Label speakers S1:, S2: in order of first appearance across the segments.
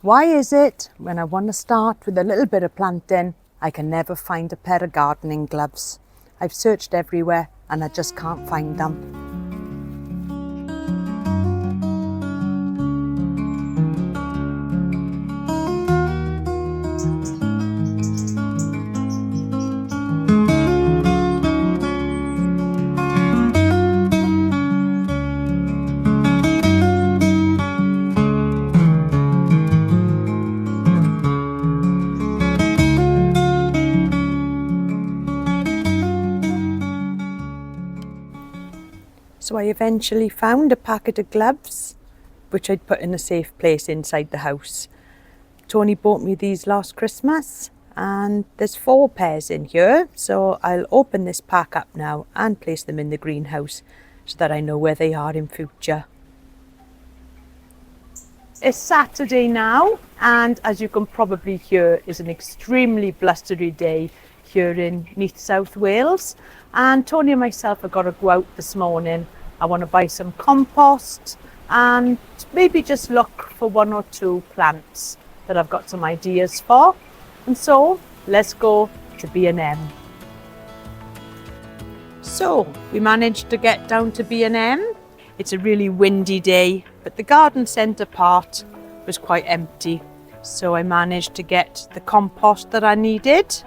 S1: Why is it when I want to start with a little bit of planting, I can never find a pair of gardening gloves? I've searched everywhere and I just can't find them. So I eventually found a packet of gloves, which I'd put in a safe place inside the house. Tony bought me these last Christmas and there's 4 pairs in here. So I'll open this pack up now and place them in the greenhouse so that I know where they are in future. It's Saturday now, and as you can probably hear, it's an extremely blustery day here in Neath, South Wales. And Tony and myself have got to go out this morning. I want to buy some compost and maybe just look for 1 or 2 plants that I've got some ideas for. And so let's go to B&M. So we managed to get down to B&M. It's a really windy day, but the garden centre part was quite empty. So I managed to get the compost that I needed.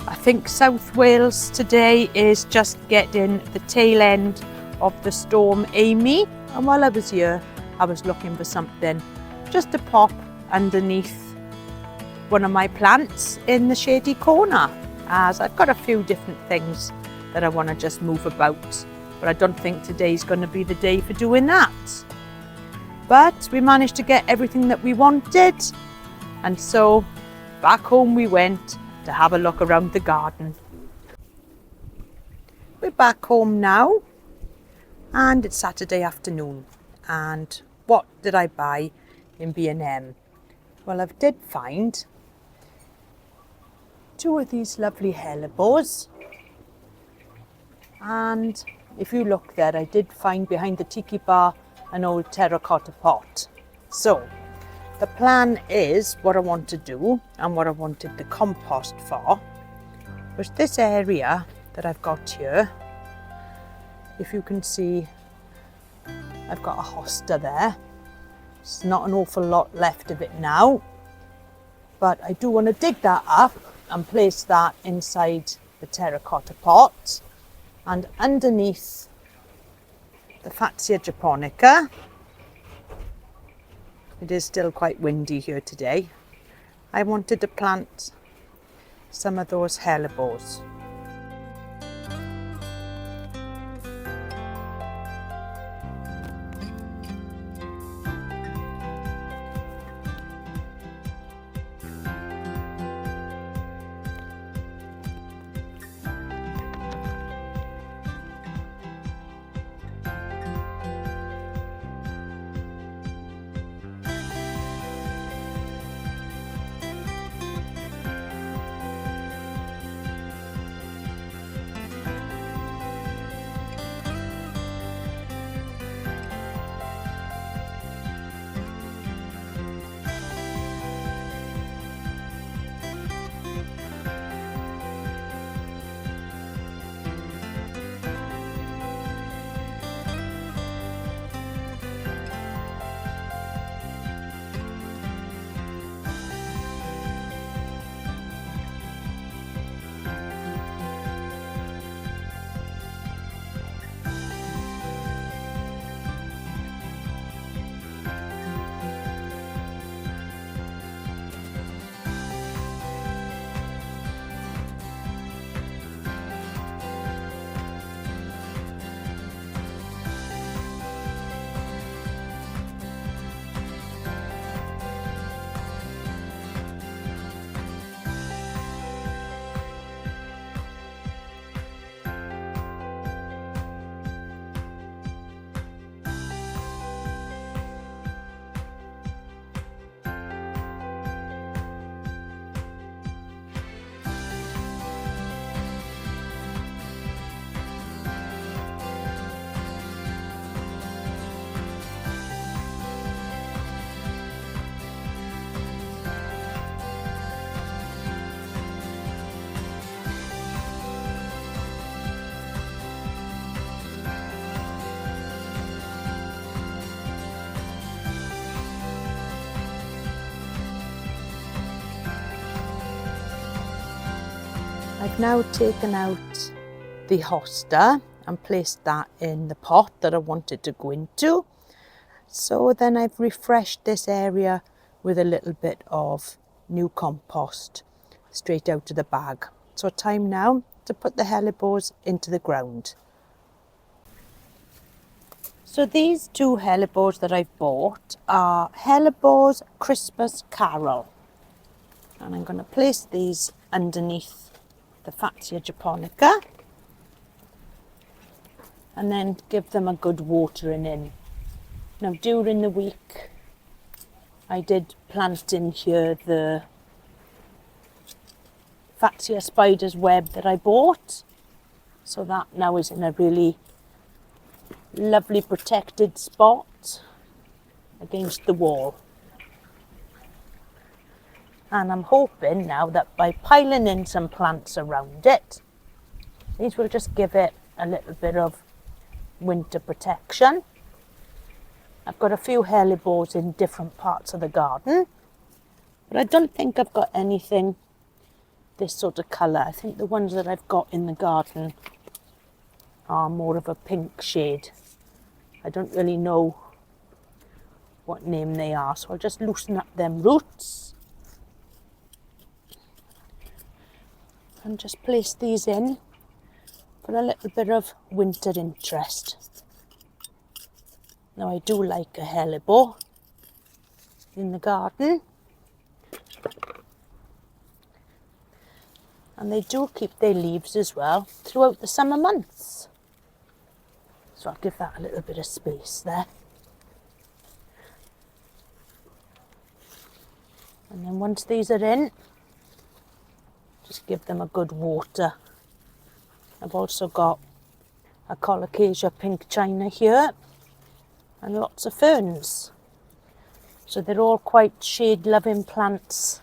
S1: I think South Wales today is just getting the tail end of the storm Amy. And while I was here, I was looking for something just to pop underneath one of my plants in the shady corner, as I've got a few different things that I want to just move about. But I don't think today's going to be the day for doing that. But we managed to get everything that we wanted. And so back home we went to have a look around the garden. We're back home now and it's Saturday afternoon. And what did I buy in B&M? Well, I did find 2 of these lovely Hellebores. And if you look there, I did find behind the tiki bar an old terracotta pot. So the plan is, what I want to do and what I wanted the compost for was this area that I've got here. If you can see, I've got a hosta there. There's not an awful lot left of it now, but I do want to dig that up and place that inside the terracotta pot. And underneath the Fatsia japonica, it is still quite windy here today, I wanted to plant some of those hellebores. I've now taken out the hosta and placed that in the pot that I wanted to go into. So then I've refreshed this area with a little bit of new compost straight out of the bag. So time now to put the hellebores into the ground. So these two hellebores that I've bought are Hellebores Christmas Carol. And I'm going to place these underneath the Fatsia japonica and then give them a good watering in. Now during the week I did plant in here the Fatsia Spiders Web that I bought, so that now is in a really lovely protected spot against the wall. And I'm hoping now that by piling in some plants around it, these will just give it a little bit of winter protection. I've got a few hellebores in different parts of the garden, but I don't think I've got anything this sort of colour. I think the ones that I've got in the garden are more of a pink shade. I don't really know what name they are, so I'll just loosen up them roots and just place these in for a little bit of winter interest. Now I do like a hellebore in the garden, and they do keep their leaves as well throughout the summer months. So I'll give that a little bit of space there. And then once these are in, just give them a good water. I've also got a colocasia pink china here and lots of ferns. So they're all quite shade loving plants.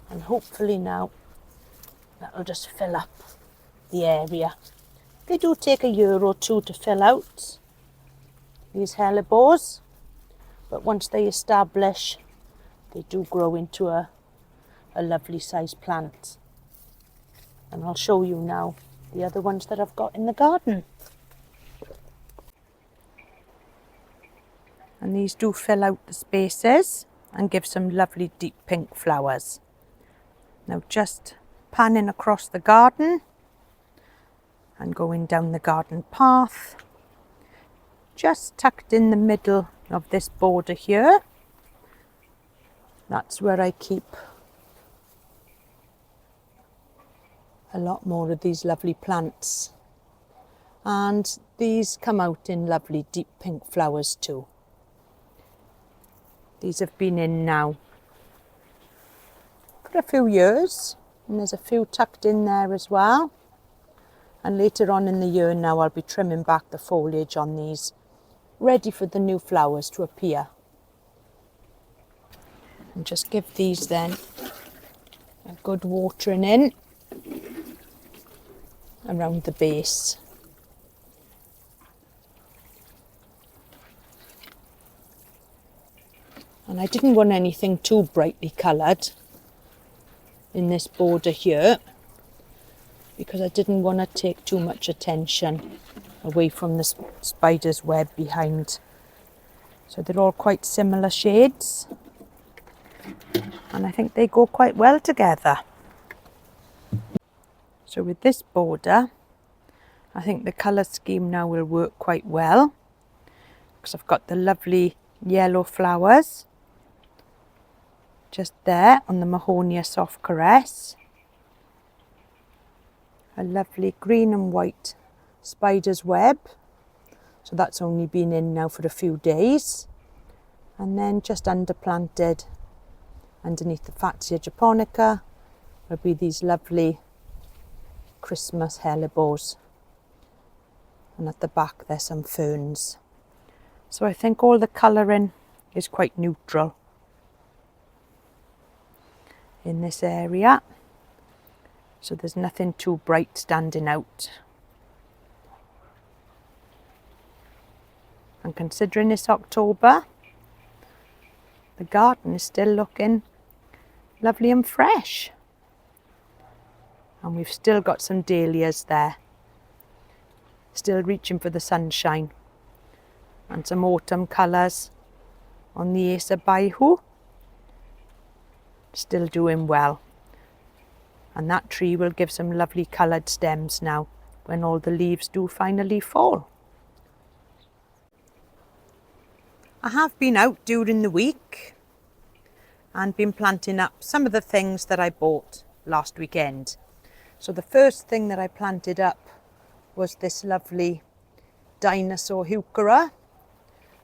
S1: And hopefully now that'll just fill up the area. They do take a year or two to fill out, these hellebores, but once they establish, they do grow into a lovely sized plant. And I'll show you now the other ones that I've got in the garden. And these do fill out the spaces and give some lovely deep pink flowers. Now just panning across the garden and going down the garden path, just tucked in the middle of this border here. That's where I keep a lot more of these lovely plants. And these come out in lovely deep pink flowers too. These have been in now for a few years, and there's a few tucked in there as well. And later on in the year now I'll be trimming back the foliage on these, ready for the new flowers to appear. And just give these then a good watering in around the base. And I didn't want anything too brightly coloured in this border here, because I didn't want to take too much attention away from the spider's web behind. So they're all quite similar shades, and I think they go quite well together. So with this border, I think the colour scheme now will work quite well, because I've got the lovely yellow flowers just there on the Mahonia Soft Caress, a lovely green and white spider's web, so that's only been in now for a few days, and then just underplanted underneath the Fatsia japonica will be these lovely Christmas hellebores, and at the back there's some ferns. So I think all the colouring is quite neutral in this area, so there's nothing too bright standing out. And considering it's October, the garden is still looking lovely and fresh. And we've still got some dahlias there, still reaching for the sunshine. And some autumn colours on the Fatsia Spiders, still doing well. And that tree will give some lovely coloured stems now when all the leaves do finally fall. I have been out during the week and been planting up some of the things that I bought last weekend. So the first thing that I planted up was this lovely Dinosaur Veggie Heuchera,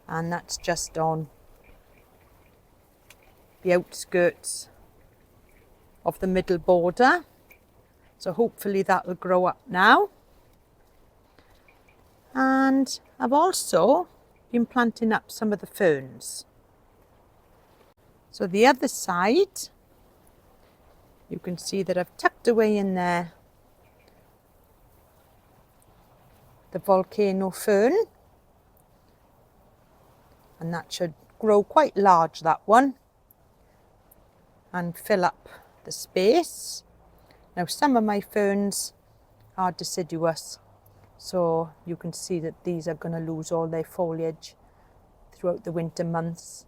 S1: and that's just on the outskirts of the middle border. So hopefully that will grow up now. And I've also been planting up some of the ferns. So the other side, you can see that I've tucked away in there the volcano fern, and that should grow quite large, that one, and fill up the space. Now some of my ferns are deciduous, so you can see that these are going to lose all their foliage throughout the winter months,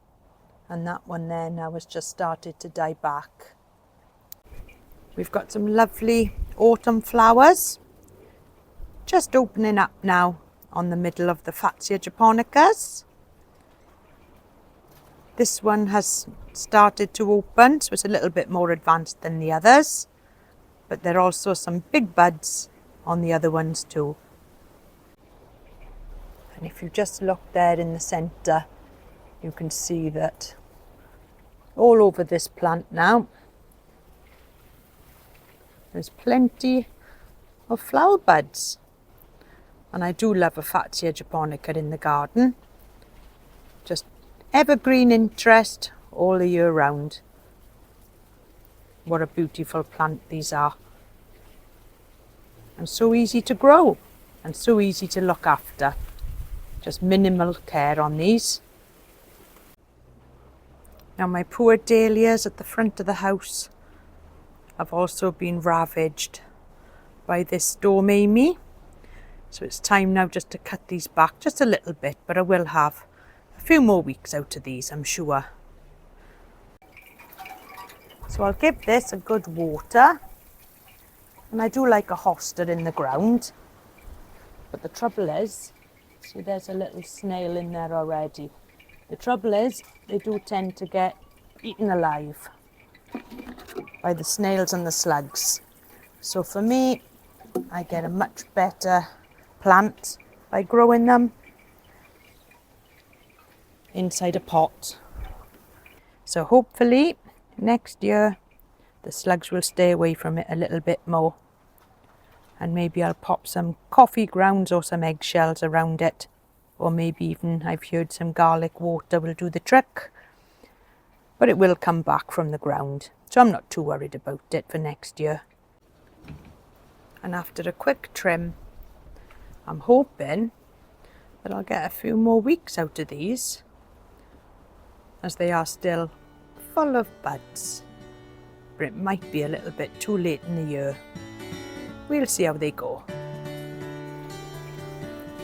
S1: and that one there now has just started to die back. We've got some lovely autumn flowers just opening up now on the middle of the Fatsia japonicas. This one has started to open, so it's a little bit more advanced than the others, but there are also some big buds on the other ones too. And if you just look there in the centre, you can see that all over this plant now there's plenty of flower buds. And I do love a Fatsia japonica in the garden. Just evergreen interest all the year round. What a beautiful plant these are. And so easy to grow and so easy to look after. Just minimal care on these. Now my poor dahlias at the front of the house have also been ravaged by this storm Amy. So it's time now just to cut these back just a little bit, but I will have a few more weeks out of these, I'm sure. So I'll give this a good water, and I do like a hoster in the ground, but the trouble is, see there's a little snail in there already. The trouble is they do tend to get eaten alive by the snails and the slugs. So for me, I get a much better plant by growing them inside a pot. So hopefully next year the slugs will stay away from it a little bit more, and maybe I'll pop some coffee grounds or some eggshells around it, or maybe even, I've heard, some garlic water will do the trick, but it will come back from the ground, so I'm not too worried about it for next year. And after a quick trim, I'm hoping that I'll get a few more weeks out of these, as they are still full of buds. But it might be a little bit too late in the year. We'll see how they go.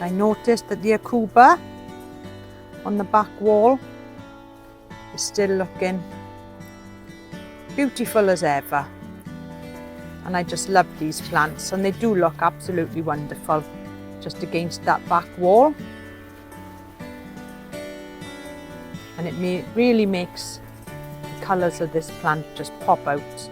S1: I noticed that the akuba on the back wall is still looking beautiful as ever. And I just love these plants, and they do look absolutely wonderful just against that back wall, and it really makes the colours of this plant just pop out.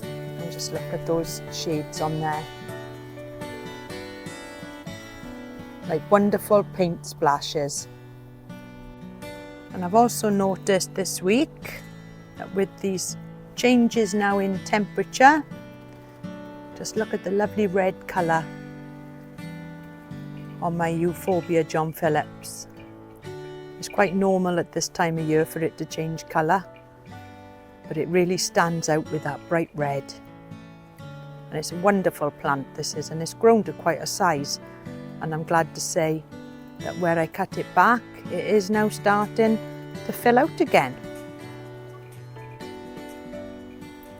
S1: And just look at those shades on there, like wonderful paint splashes. And I've also noticed this week that with these changes now in temperature, just look at the lovely red colour on my Euphorbia John Phillips. It's quite normal at this time of year for it to change colour, but it really stands out with that bright red. And it's a wonderful plant, this is, and it's grown to quite a size, and I'm glad to say that where I cut it back, it is now starting to fill out again.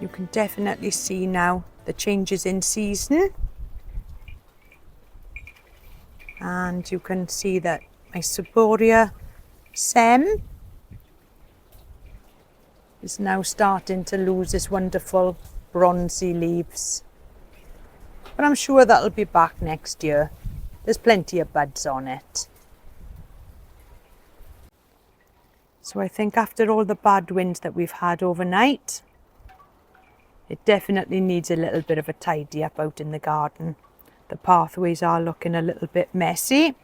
S1: You can definitely see now the changes in season. And you can see that my Suboria stem is now starting to lose its wonderful bronzy leaves. But I'm sure that'll be back next year. There's plenty of buds on it. So I think after all the bad winds that we've had overnight, it definitely needs a little bit of a tidy up out in the garden. The pathways are looking a little bit messy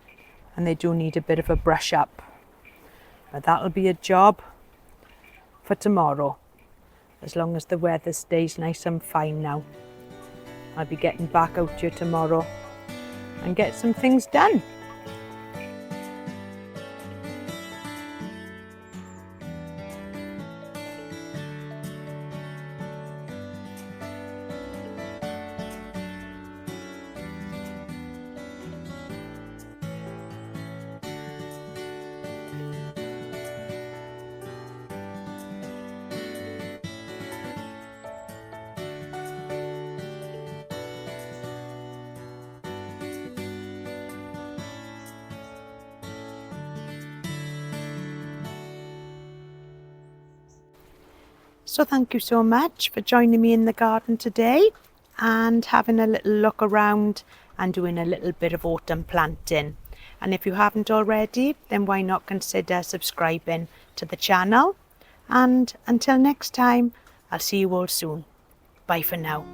S1: and they do need a bit of a brush up. But that'll be a job for tomorrow, as long as the weather stays nice and fine now. I'll be getting back out here tomorrow and get some things done. So thank you so much for joining me in the garden today and having a little look around and doing a little bit of autumn planting. And if you haven't already, then why not consider subscribing to the channel. And until next time, I'll see you all soon. Bye for now.